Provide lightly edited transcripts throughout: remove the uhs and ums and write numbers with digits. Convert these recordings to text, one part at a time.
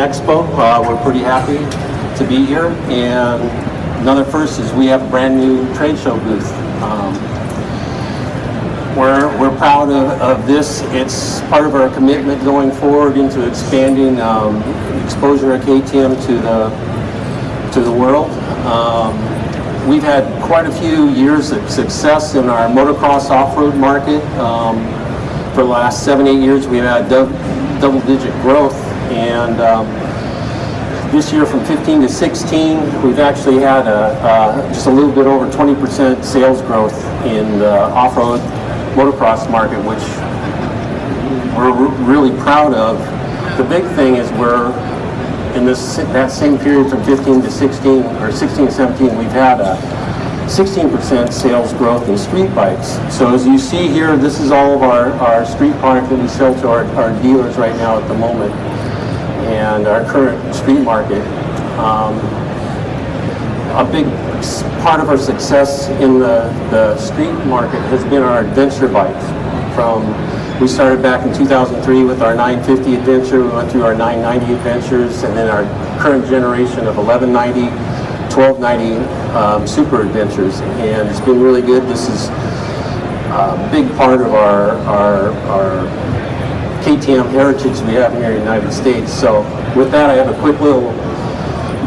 Expo. We're pretty happy to be here, and another first is we have a brand new trade show booth. We're proud of this. It's part of our commitment going forward into expanding exposure of KTM to the world. We've had quite a few years of success in our motocross off-road market. For the last 7-8 years, we've had double-digit growth, and this year from 15 to 16, we've actually had just a little bit over 20% sales growth in the off-road motocross market, which we're really proud of. The big thing is we're in that same period from 15 to 16, or 16 to 17, we've had a 16% sales growth in street bikes. So as you see here, this is all of our street product that we sell to our dealers right now at the moment, and our current street market. A big part of our success in the street market has been our adventure bikes. We started back in 2003 with our 950 Adventure, we went through our 990 Adventures, and then our current generation of 1190, 1290 Super Adventures, and it's been really good. This is a big part of our KTM heritage we have here in the United States. So with that, I have a quick little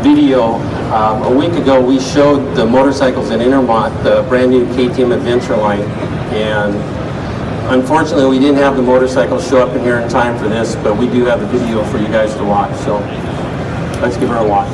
video. A week ago, we showed the motorcycles in Intermont, the brand new KTM Adventure line, and unfortunately, we didn't have the motorcycles show up in here in time for this, but we do have the video for you guys to watch, so let's give her a watch.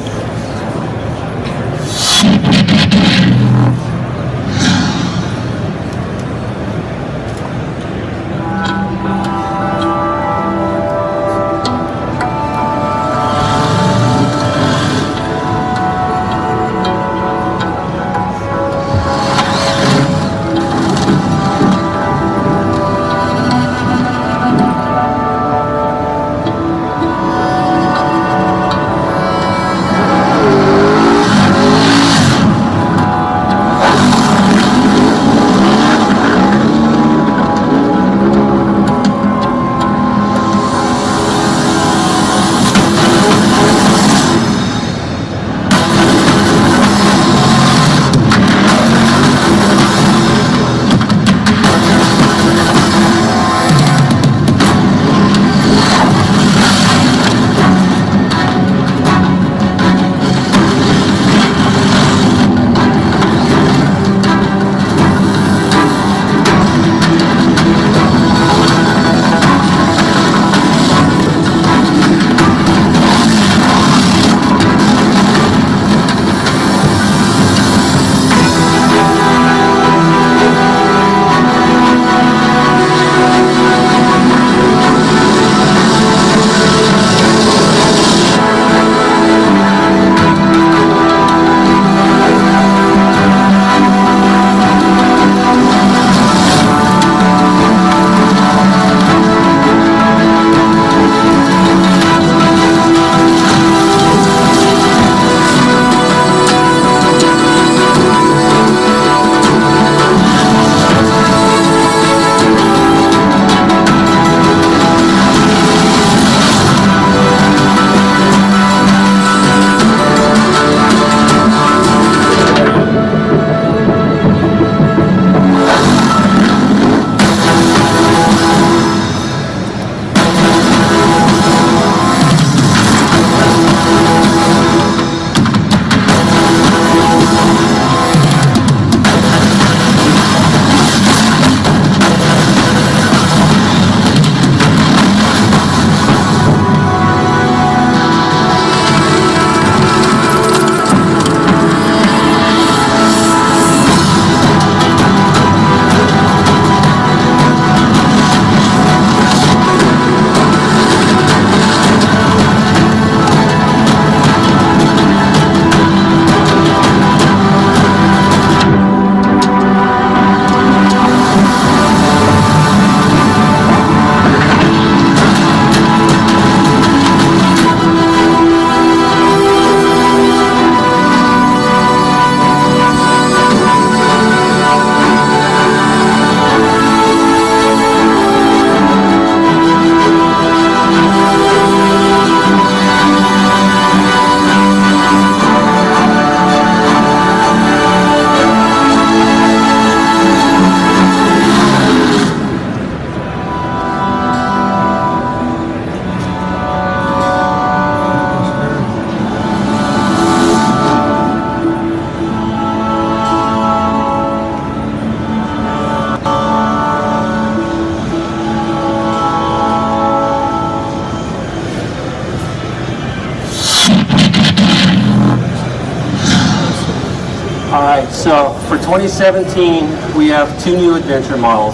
All right, so for 2017, we have two new adventure models,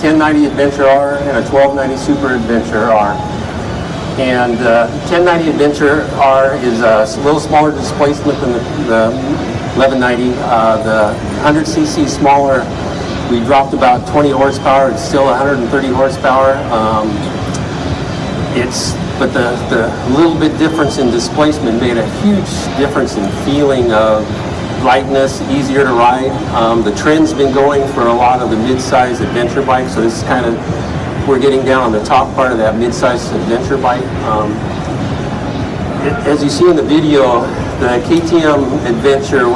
1090 Adventure R and a 1290 Super Adventure R. And 1090 Adventure R is a little smaller displacement than the 1190. The 100cc smaller, we dropped about 20 horsepower. It's still 130 horsepower. But the little bit difference in displacement made a huge difference in feeling of lightness, easier to ride. The trend's been going for a lot of the mid-size adventure bikes, so this is kind of, we're getting down on the top part of that mid-size adventure bike. As you see in the video, the KTM Adventure,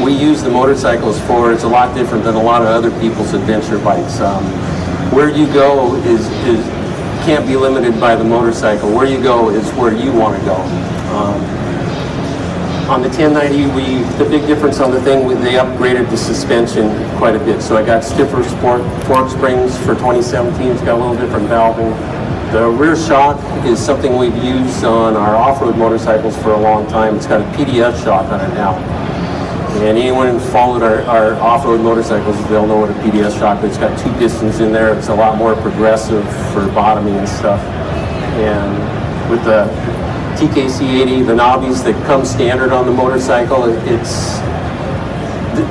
we use the motorcycles for, it's a lot different than a lot of other people's adventure bikes. Where you go is can't be limited by the motorcycle. Where you go is where you want to go. On the 1090, the big difference on the thing, they upgraded the suspension quite a bit. So I got stiffer fork springs for 2017. It's got a little different valving. The rear shock is something we've used on our off-road motorcycles for a long time. It's got a PDS shock on it now. And anyone who's followed our off-road motorcycles, they'll know what a PDS shock is. It's got two pistons in there. It's a lot more progressive for bottoming and stuff. And with the TKC 80, the knobbies that come standard on the motorcycle,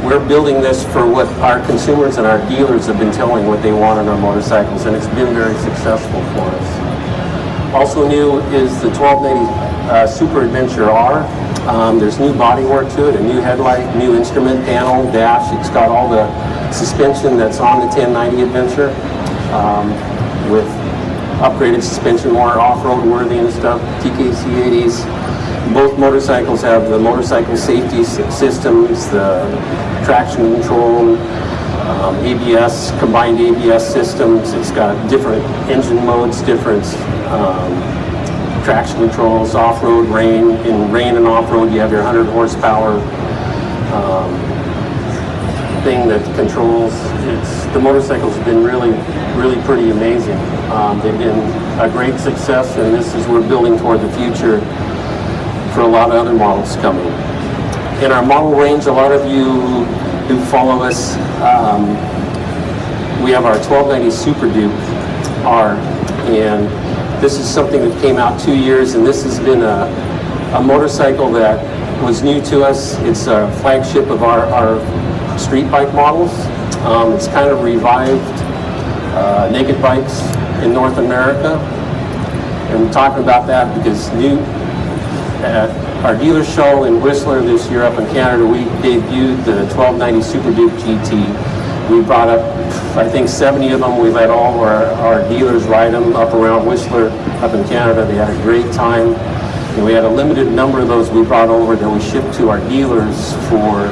we're building this for what our consumers and our dealers have been telling what they want on our motorcycles, and it's been very successful for us. Also new is the 1290 Super Adventure R. There's new bodywork to it, a new headlight, new instrument panel, dash. It's got all the suspension that's on the 1090 Adventure with upgraded suspension, more off-road worthy and stuff, TKC 80s. Both motorcycles have the motorcycle safety systems, the traction control, ABS, combined ABS systems. It's got different engine modes, different traction controls, off-road, rain. In rain and off-road, you have your 100 horsepower thing that controls. The motorcycles have been really pretty amazing. They've been a great success, and this is, we're building toward the future for a lot of other models coming. In our model range, a lot of you who follow us, we have our 1290 Super Duke R, and this is something that came out 2 years, and this has been a motorcycle that was new to us. It's a flagship of our street bike models. It's kind of revived naked bikes in North America, and we're talking about that because at our dealer show in Whistler this year up in Canada, we debuted the 1290 Super Duke GT. We brought up, I think, 70 of them. We let all our dealers ride them up around Whistler up in Canada. They had a great time, and we had a limited number of those we brought over that we shipped to our dealers for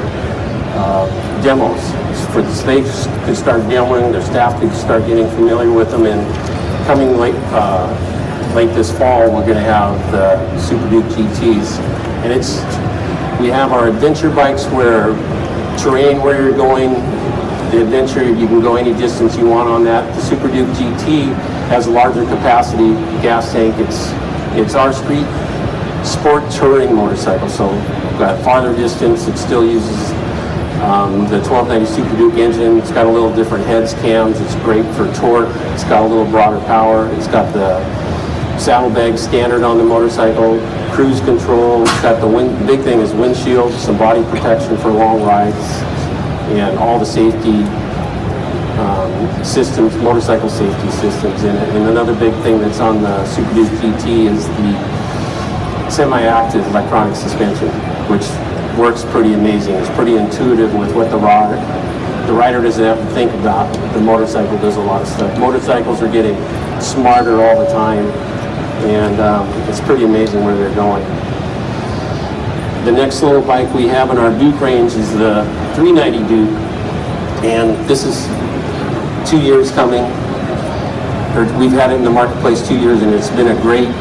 demos. So they could start demoing, their staff could start getting familiar with them, and coming late this fall, we're going to have the Super Duke GTs. And we have our adventure bikes where terrain where you're going, the adventure, you can go any distance you want on that. The Super Duke GT has a larger capacity gas tank. It's our street sport touring motorcycle, so we've got farther distance. It still uses the 1290 Super Duke engine. It's got a little different heads, cams. It's great for torque. It's got a little broader power. It's got the saddlebag standard on the motorcycle, cruise control. It's got the big thing is windshield, some body protection for long rides, and all the safety systems, motorcycle safety systems in it. And another big thing that's on the Super Duke GT is the semi-active electronic suspension, which works pretty amazing. It's pretty intuitive with what the rider doesn't have to think about. The motorcycle does a lot of stuff. Motorcycles are getting smarter all the time, and it's pretty amazing where they're going. The next little bike we have in our Duke range is the 390 Duke, and this is 2 years coming. We've had it in the marketplace 2 years, and it's been a great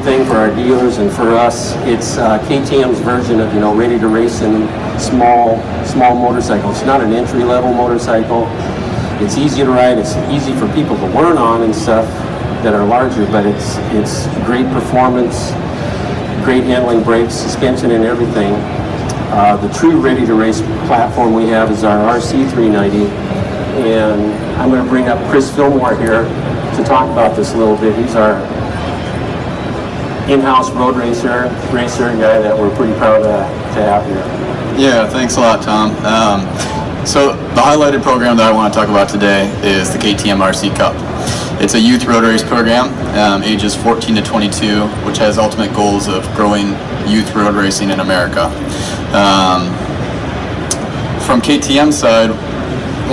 thing for our dealers and for us. It's KTM's version of, ready to race in small motorcycle. It's not an entry-level motorcycle. It's easy to ride. It's easy for people to learn on and stuff that are larger, but it's great performance, great handling, brakes, suspension, and everything. The true ready-to-race platform we have is our RC390, and I'm going to bring up Chris Fillmore here to talk about this a little bit. He's our in-house road racer guy that we're pretty proud to have here. Yeah, thanks a lot, Tom. So the highlighted program that I want to talk about today is the KTM RC Cup. It's a youth road race program, ages 14 to 22, which has ultimate goals of growing youth road racing in America. From KTM side,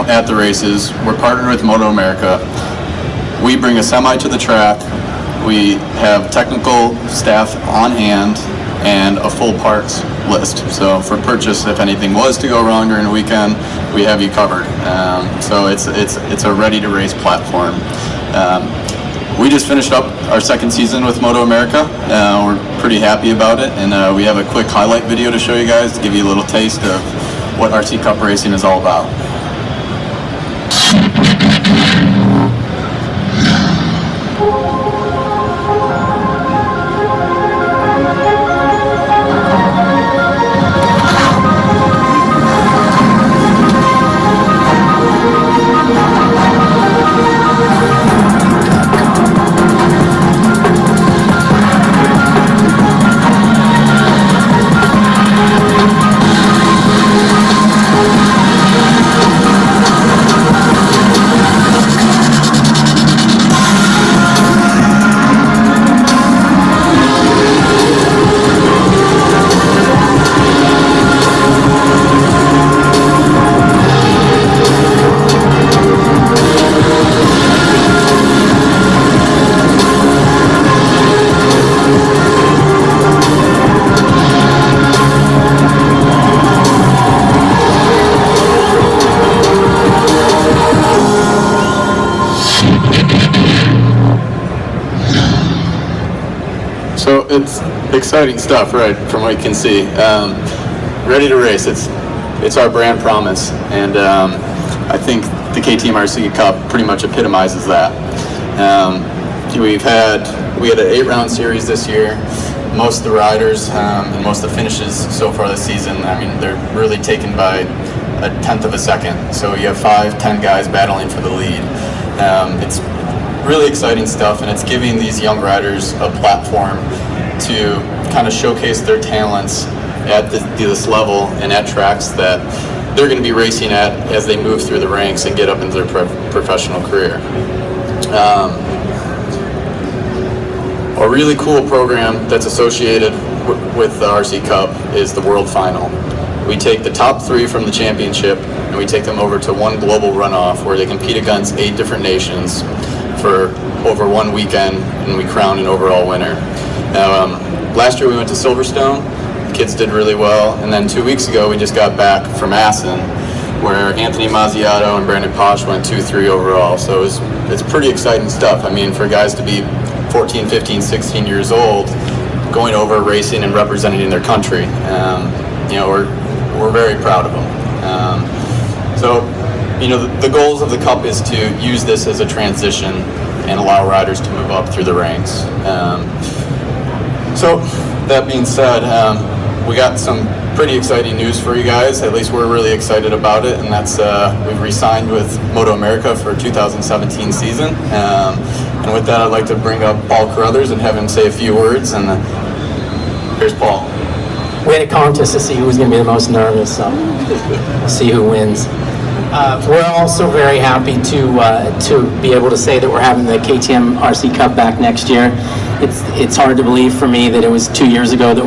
at the races, we're partnered with Moto America. We bring a semi to the track. We have technical staff on hand and a full parts list. So for purchase, if anything was to go wrong during the weekend, we have you covered. So it's a ready to race platform. We just finished up our second season with Moto America. We're pretty happy about it, and we have a quick highlight video to show you guys to give you a little taste of what RC Cup racing is all about. So it's exciting stuff, right, from what you can see. Ready to race, it's our brand promise, and I think the KTM RC Cup pretty much epitomizes that. We had an 8-round series this year. Most of the riders and most of the finishes so far this season, I mean, they're really taken by a tenth of a second. So you have 5-10 guys battling for the lead. It's really exciting stuff, and it's giving these young riders a platform to kind of showcase their talents at this level and at tracks that they're going to be racing at as they move through the ranks and get up into their professional career. A really cool program that's associated with the RC Cup is the World Final. We take the top 3 from the championship and we take them over to one global runoff where they compete against 8 different nations for over one weekend, and we crown an overall winner. Last year we went to Silverstone. The kids did really well, and then 2 weeks ago we just got back from Assen, where Anthony Mazziato and Brandon Posh went 2-3 overall. So it's pretty exciting stuff. I mean, for guys to be 14, 15, 16 years old, going over racing and representing their country, we're very proud of them. So, the goals of the Cup is to use this as a transition and allow riders to move up through the ranks. So, that being said, we got some pretty exciting news for you guys. At least we're really excited about it, and that's we've re-signed with Moto America for 2017 season. And with that, I'd like to bring up Paul Carruthers and have him say a few words. And here's Paul. We had a contest to see who was going to be the most nervous, so we'll see who wins. We're also very happy to be able to say that we're having the KTM RC Cup back next year. It's hard to believe for me that it was 2 years ago that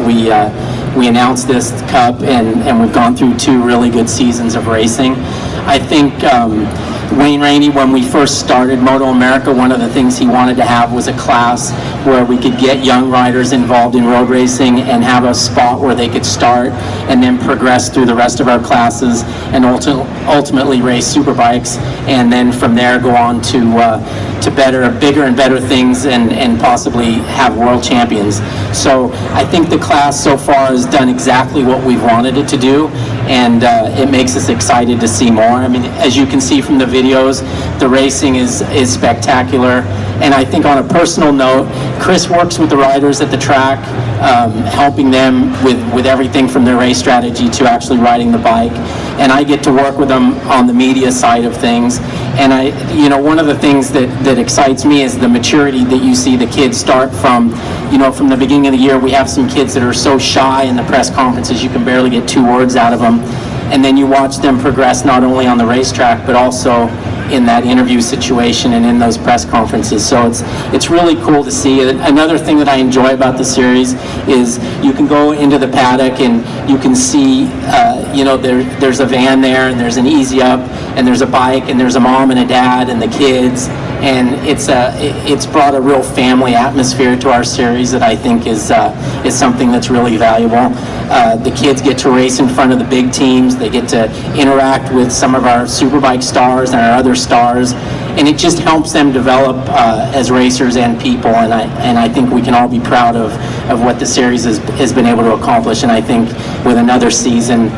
we announced this Cup, and we've gone through 2 really good seasons of racing. I think Wayne Rainey, when we first started Moto America, one of the things he wanted to have was a class where we could get young riders involved in road racing and have a spot where they could start and then progress through the rest of our classes and ultimately race superbikes, and then from there go on to bigger and better things and possibly have world champions. So I think the class so far has done exactly what we've wanted it to do, and it makes us excited to see more. I mean, as you can see from the videos, The racing is spectacular. And I think on a personal note, Chris works with the riders at the track, helping them with everything from their race strategy to actually riding the bike. And I get to work with them on the media side of things. And one of the things that excites me is the maturity that you see the kids start from. From the beginning of the year, we have some kids that are so shy in the press conferences, you can barely get 2 words out of them. And then you watch them progress not only on the racetrack, but also in that interview situation and in those press conferences. So it's really cool to see. Another thing that I enjoy about the series is you can go into the paddock and you can see, there's a van there, and there's an easy up, and there's a bike, and there's a mom and a dad and the kids. And it's brought a real family atmosphere to our series that I think is something that's really valuable. The kids get to race in front of the big teams. They get to interact with some of our Superbike stars and our other stars, and it just helps them develop as racers and people. And I think we can all be proud of what the series has been able to accomplish. And I think with another season,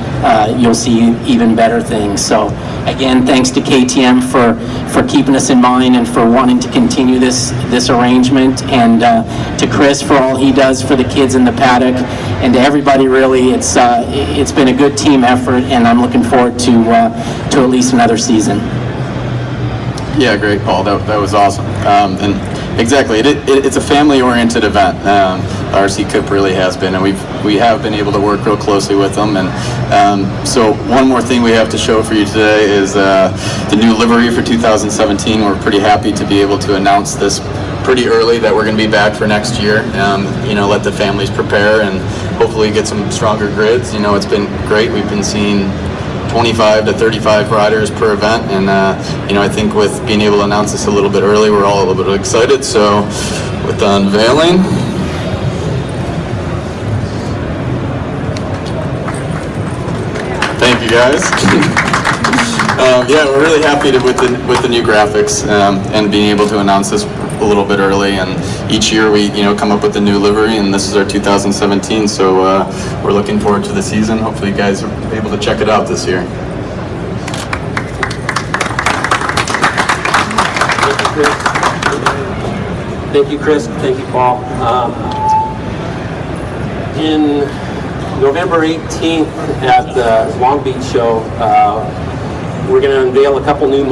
you'll see even better things. So again, thanks to KTM for keeping us in mind and for wanting to continue this arrangement, and to Chris for all he does for the kids in the paddock, and to everybody. Really, it's been a good team effort, and I'm looking forward to at least another season. Yeah, great, Paul. That was awesome. And exactly, it's a family-oriented event. RC Cup really has been, and we have been able to work real closely with them. And so one more thing we have to show for you today is the new livery for 2017. We're pretty happy to be able to announce this pretty early that we're going to be back for next year. Let the families prepare and hopefully get some stronger grids. It's been great. We've been seeing 25 to 35 riders per event, and I think with being able to announce this a little bit early, we're all a little bit excited. So with the unveiling, thank you guys. We're really happy with the new graphics and being able to announce this a little bit early. And each year we come up with a new livery, and this is our 2017. So we're looking forward to the season. Hopefully you guys are able to check it out this year. Thank you, Chris. Thank you, Paul. In November 18th at the Long Beach show, we're going to unveil a couple new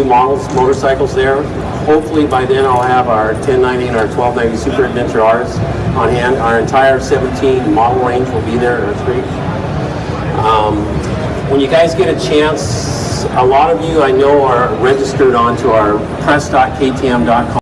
motorcycles there. Hopefully by then I'll have our 1090 and our 1290 Super Adventure Rs on hand. Our entire 17 model range will be there at our creek. When you guys get a chance, a lot of you I know are registered onto our press.ktm.com